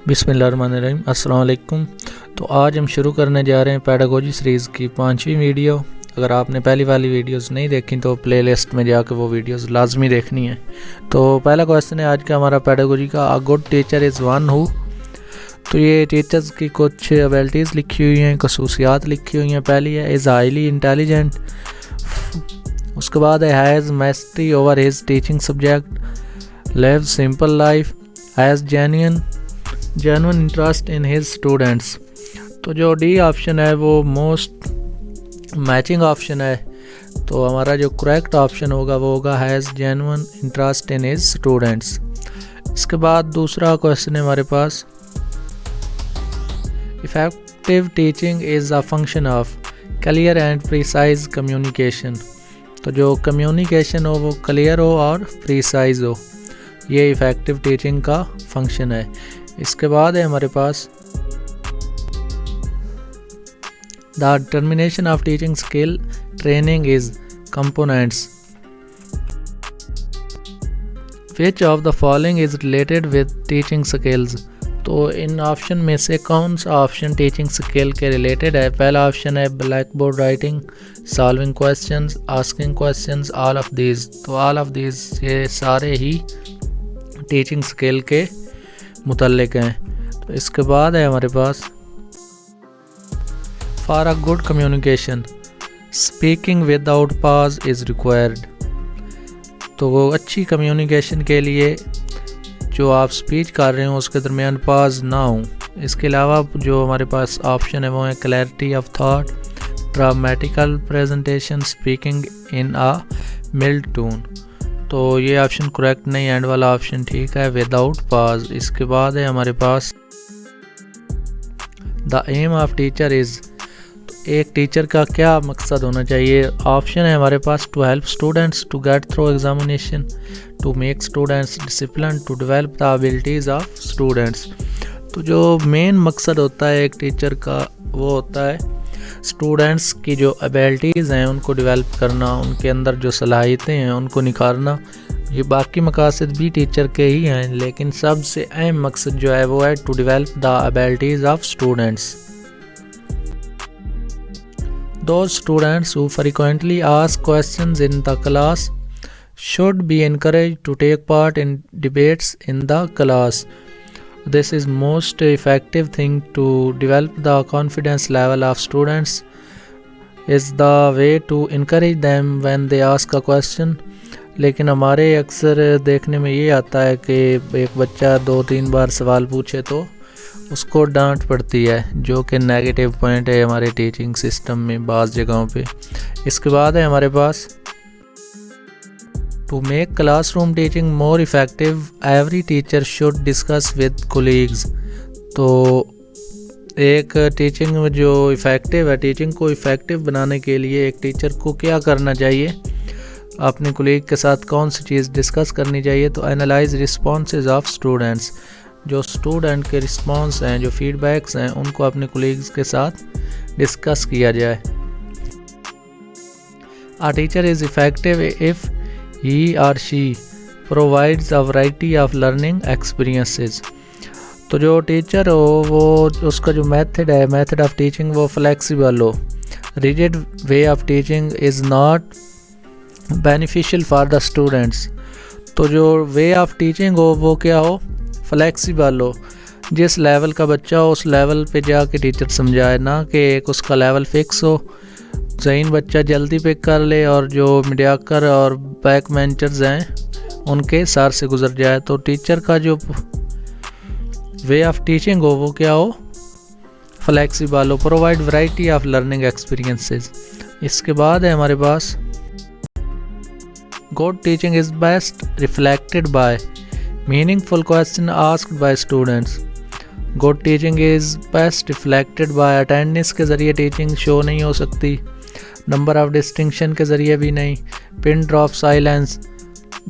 बिस्मिल्लाहिर्रहमानिर्रहीम अस्सलाम वालेकुम। तो आज हम शुरू करने जा रहे हैं पेडागोजी सीरीज़ की 5वीं वीडियो। अगर आपने पहली वाली वीडियोस नहीं देखी तो प्लेलिस्ट में जाकर वो वीडियोस लाजमी देखनी है। तो पहला क्वेश्चन है आज का हमारा पेडागोजी का, a good teacher is one who. तो ये टीचर्स की कुछ एबिलिटीज़ लिखी हुई हैं, खसूसियात लिखी हुई हैं। पहली है इज़ हाईली इंटेलिजेंट, उसके बाद है has मैस्ट्री over his teaching subject, live simple life, has genuine interest in his students. तो जो डी ऑप्शन है वो मोस्ट मैचिंग ऑप्शन है, तो हमारा जो करेक्ट ऑप्शन होगा वो होगा has genuine interest in his students. इसके बाद दूसरा क्वेश्चन है हमारे पास, effective teaching is a function of clear and precise communication. तो जो कम्युनिकेशन हो वो क्लियर हो और प्रिसाइज हो, ये इफ़ेक्टिव टीचिंग का फंक्शन है। इसके बाद है हमारे पास the determination of teaching skill training is components, which of the following is related with teaching skills. तो इन ऑप्शन में से कौन सा ऑप्शन टीचिंग स्किल के रिलेटेड है? पहला ऑप्शन है blackboard writing, solving questions, asking questions, all of these. तो ऑल ऑफ दीज ये सारे ही टीचिंग स्किल के मुतल्लिक हैं। तो इसके बाद है हमारे पास for a good communication speaking without pause is required. तो वो अच्छी कम्युनिकेशन के लिए जो आप स्पीच कर रहे हो उसके दरमियान पॉज ना हो। इसके अलावा जो हमारे पास ऑप्शन है वो है clarity of thought, dramatical presentation, speaking in a mild tone. तो ये ऑप्शन करेक्ट नहीं, एंड वाला ऑप्शन ठीक है, विदाउट पॉज। इसके बाद है हमारे पास the aim of teacher is. तो एक टीचर का क्या मकसद होना चाहिए? ऑप्शन है हमारे पास to help students to get through examination, to make students discipline, to develop the abilities of students. तो जो मेन मकसद होता है एक टीचर का वो होता है स्टूडेंट्स की जो एबिलिटीज़ हैं उनको डेवलप करना, उनके अंदर जो सलाहियतें हैं उनको निखारना। ये बाकी मकासद भी टीचर के ही हैं, लेकिन सबसे अहम मकसद जो है वो है to develop the abilities of students. Those students who frequently ask questions in the class should be encouraged to take part in debates in the class. This is most effective thing to develop the confidence level of students is the way to encourage them when they ask a question. लेकिन हमारे अक्सर देखने में ये आता है कि एक बच्चा 2-3 बार सवाल पूछे तो उसको डांट पड़ती है, जो कि नेगेटिव पॉइंट है हमारे टीचिंग सिस्टम में बाज़ जगहों पे। इसके बाद है हमारे पास to make classroom teaching more effective every teacher should discuss with colleagues. तो एक टीचिंग जो इफ़ेक्टिव है, टीचिंग को इफ़ेक्टिव बनाने के लिए एक टीचर को क्या करना चाहिए? अपने कोलीग के साथ कौन सी चीज़ डिस्कस करनी चाहिए? तो एनालाइज रिस्पॉन्सेज ऑफ स्टूडेंट्स, जो स्टूडेंट के रिस्पॉन्स हैं, जो फीडबैक्स हैं, उनको अपने कोलीग्स के साथ डिस्कस किया जाए। A teacher is effective if he or she provides a variety of learning experiences। तो जो टीचर हो वो उसका जो मेथड है, मेथड ऑफ टीचिंग वो फ्लेक्सिबल हो। Rigid way of teaching is not beneficial for the students. तो जो वे ऑफ टिचिंग हो वो क्या हो? फ्लेक्सिबल हो। जिस लेवल का बच्चा हो उस लेवल पे जाके टीचर समझाए, ना कि एक उसका लेवल फिक्स हो, ज़हीन बच्चा जल्दी पिक कर ले और जो मीडियाकर और बैक बेंचर्स हैं उनके सार से गुजर जाए। तो टीचर का जो वे ऑफ टीचिंग हो वो क्या हो? फ्लेक्सिबल हो। Provide variety of learning experiences. इसके बाद है हमारे पास good teaching is best reflected by meaningful question asked by students. Good teaching is best reflected by attendance के ज़रिए टीचिंग शो नहीं हो सकती, नंबर ऑफ डिस्टिंक्शन के ज़रिए भी नहीं, पिन ड्रॉप साइलेंस,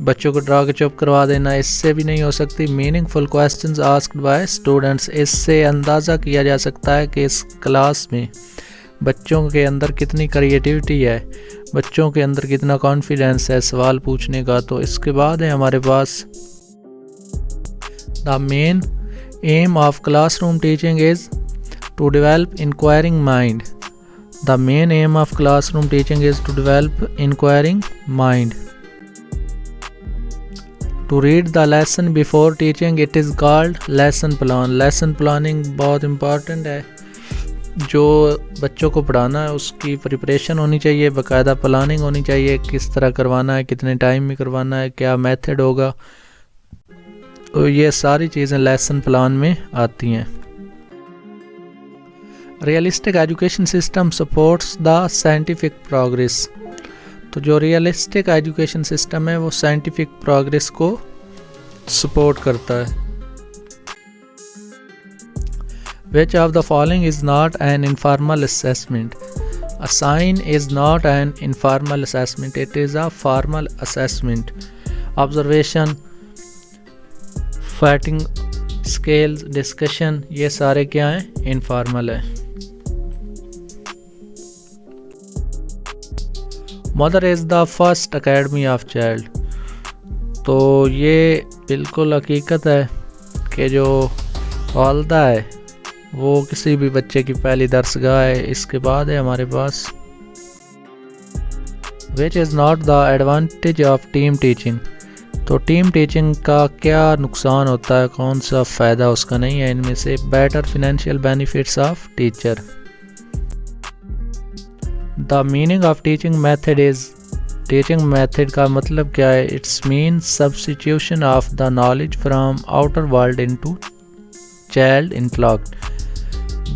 बच्चों को ड्रा के चुप करवा देना, इससे भी नहीं हो सकती। Meaningful questions asked by students, इससे अंदाज़ा किया जा सकता है कि इस क्लास में बच्चों के अंदर कितनी क्रिएटिविटी है, बच्चों के अंदर कितना कॉन्फिडेंस है सवाल पूछने का। तो इसके बाद है हमारे पास the main Aim of classroom teaching is to develop inquiring mind. The main aim of classroom teaching is to develop inquiring mind. To read the lesson before teaching, it is called lesson plan. Lesson planning बहुत important है. जो बच्चों को पढ़ाना है उसकी preparation होनी चाहिए, बाकायदा प्लानिंग होनी चाहिए, किस तरह करवाना है, कितने टाइम में करवाना है, क्या मेथड होगा. तो ये सारी चीज़ें लेसन प्लान में आती हैं. Realistic education system supports the scientific progress. तो जो रियलिस्टिक एजुकेशन सिस्टम है वो साइंटिफिक प्रोग्रेस को सपोर्ट करता है. Which of the following is not an informal assessment? A sign is not an informal assessment. It is a formal assessment. Observation, fighting scales, discussion, ये सारे क्या हैं? Informal है. Mother is the first academy of child. तो ये बिल्कुल हकीकत है कि जो वालदा है वो किसी भी बच्चे की पहली दरसगाह है. इसके बाद है हमारे पास which is not the advantage of team teaching. तो टीम टीचिंग का क्या नुकसान होता है, कौन सा फ़ायदा उसका नहीं है. इनमें से better financial benefits of teacher. The meaning of teaching method is, teaching method का मतलब क्या है? It's mean substitution of the knowledge from outer world into child intellect.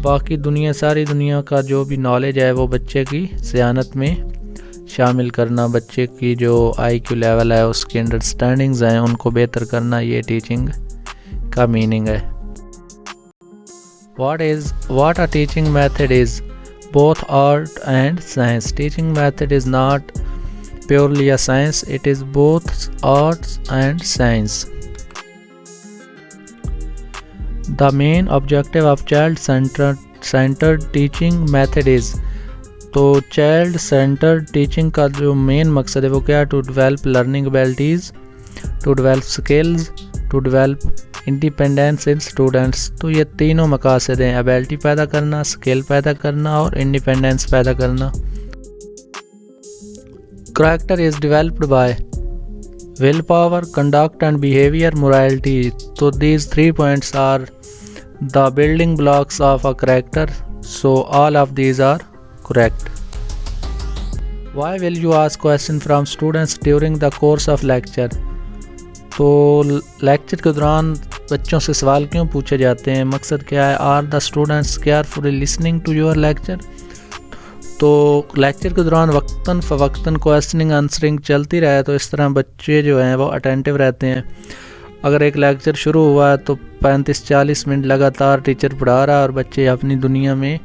बाकी दुनिया, सारी दुनिया का जो भी नॉलेज है वो बच्चे की ज़ियानत में शामिल करना, बच्चे की जो IQ लेवल है, उसकी अंडरस्टैंडिंग्स हैं, उनको बेहतर करना, ये टीचिंग का मीनिंग है. What a teaching method is both art and science. Teaching method is not purely a science, it is both arts and science. The main objective of child-centered teaching method is, तो child centred teaching का जो main मकसद है वो क्या है? To develop learning abilities, to develop skills, to develop independence in students. तो ये तीनों मकासद हैं, एबिलिटी पैदा करना, स्किल पैदा करना और इंडिपेंडेंस पैदा करना. Character is developed by will power, conduct and behaviour, morality. तो these 3 points are the building blocks of a character. So all of these are correct. Why will you ask question from students during the course of lecture? तो lecture के दौरान बच्चों से सवाल क्यों पूछे जाते हैं, मकसद क्या है? Are the students carefully listening to your lecture. तो लेक्चर के दौरान वक्तन फ़वक्तन क्वेश्चनिंग आंसरिंग चलती रहे तो इस तरह बच्चे जो हैं वो अटेंटिव रहते हैं. अगर एक लेक्चर शुरू हुआ है तो 35-40 मिनट लगातार टीचर पढ़ा रहा है और बच्चे अपनी दुनिया में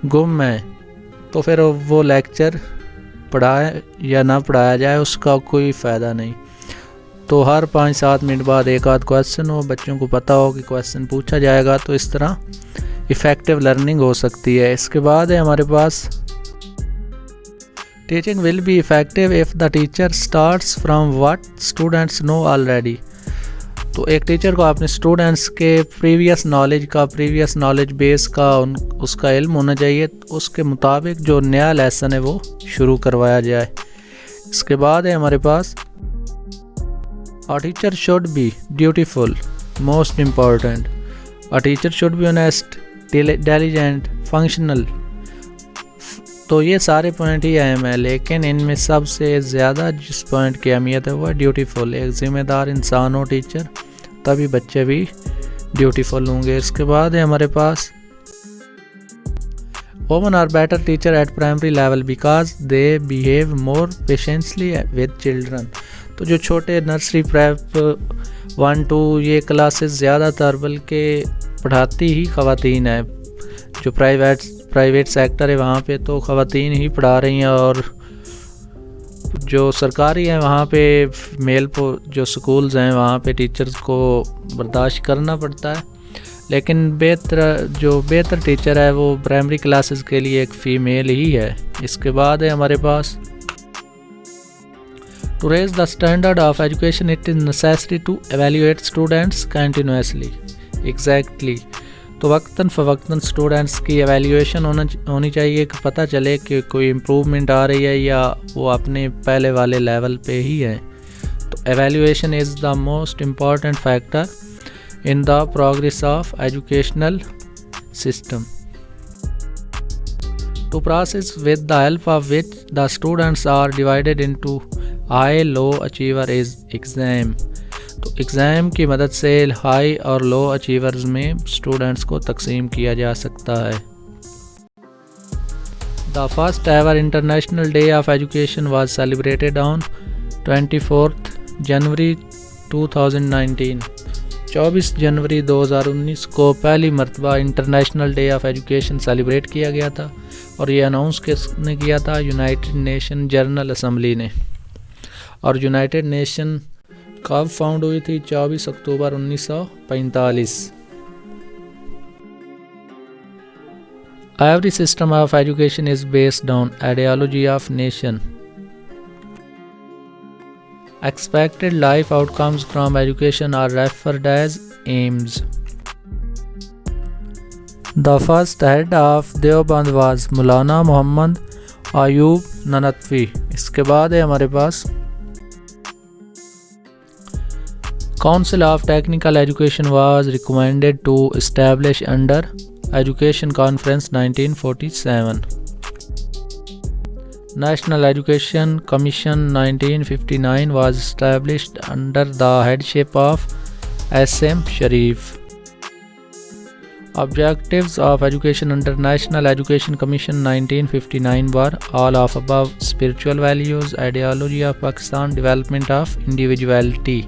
गुम हैं, तो फिर वो लेक्चर पढ़ाए या ना पढ़ाया जाए उसका कोई फ़ायदा नहीं. तो हर 5-7 मिनट बाद एक आध क्वेश्चन हो, बच्चों को पता हो कि क्वेश्चन पूछा जाएगा, तो इस तरह इफ़ेक्टिव लर्निंग हो सकती है. इसके बाद है हमारे पास teaching will be effective if the teacher starts from what students know already. तो एक टीचर को अपने स्टूडेंट्स के प्रीवियस नॉलेज बेस का उसका इल्म होना चाहिए, उसके मुताबिक जो नया लेसन है वो शुरू करवाया जाए. इसके बाद है हमारे पास a teacher should be dutiful, most important. A teacher should be honest, diligent, functional. तो ये सारे पॉइंट ही अहम है, लेकिन इनमें सबसे ज़्यादा जिस पॉइंट की अहमियत है वो है ड्यूटीफुल. एक ज़िम्मेदार इंसान हो टीचर, तभी बच्चे भी ड्यूटीफुल होंगे. इसके बाद है हमारे पास women are better teacher at primary level because they behave more patiently with children. तो जो छोटे नर्सरी, प्रेप 1-2 ये क्लासेस ज़्यादातर बल्कि पढ़ाती ही ख़वातीन है. जो प्राइवेट सेक्टर है वहाँ पे तो ख़वातीन ही पढ़ा रही हैं, और जो सरकारी हैं वहाँ पे मेल जो स्कूल्स हैं वहाँ पे टीचर्स को बर्दाश्त करना पड़ता है. लेकिन बेहतर टीचर है वो प्राइमरी क्लासेस के लिए एक फ़ीमेल ही है. इसके बाद है हमारे पास to raise the standard of education it is necessary to evaluate students continuously. Exactly. तो वक्तन फ़वक्तन स्टूडेंट्स की एवेल्यूएशन होनी चाहिए कि पता चले कि कोई इम्प्रूवमेंट आ रही है या वो अपने पहले वाले लेवल पे ही है। तो evaluation is the most important factor in the progress of educational system, to process with the help of which the students are divided into high low achiever is exam। तो एग्ज़ाम की मदद से high और लो achievers में students को तकसीम किया जा सकता है। The first ever international day of education was celebrated on 24 जनवरी 2019। 24 जनवरी 2019 को पहली मरतबा international day of education celebrate किया गया था और ये अनाउंस किसने किया था? यूनाइटेड नेशन जनरल असम्बली ने। और यूनाइटेड नेशन कब फाउंड हुई थी? 24 अक्टूबर 1945। Every system of education is based on ideology of nation. Expected life outcomes from education are referred as aims. The first head of Deoband was मौलाना मोहम्मद अयूब ननतवी। इसके बाद है हमारे पास Council of Technical Education was recommended to establish under Education Conference 1947। National Education Commission 1959 was established under the headship of S.M. Sharif। Objectives of education under National Education Commission 1959 were all of above: spiritual values, ideology of Pakistan, development of individuality।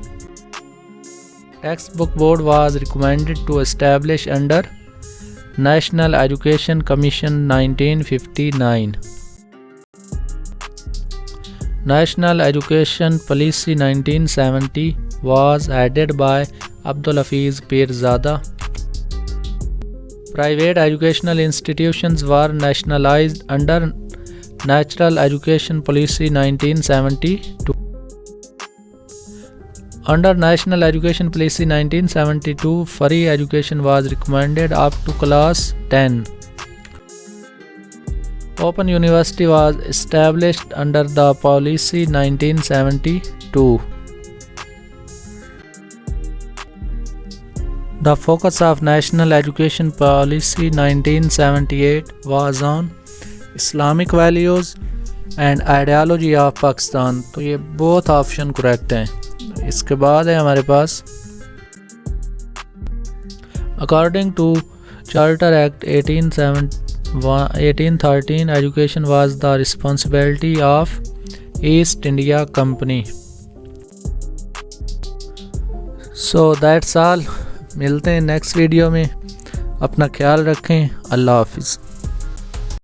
Textbook Board was recommended to establish under National Education Commission 1959। National Education Policy 1970 was headed by Abdul Hafiz Pirzada। Private educational institutions were nationalized under National Education Policy 1972। Under National Education Policy 1972, free education was recommended up to class 10। Open University was established under the policy 1972। The focus of National Education Policy 1978 was on Islamic values and ideology of Pakistan। तो ये both option correct हैं। इसके बाद है हमारे पास According to Charter Act 1813, education was the responsibility of East India Company। So that's all। मिलते हैं next video में। अपना ख्याल रखें। अल्लाह हाफिज़।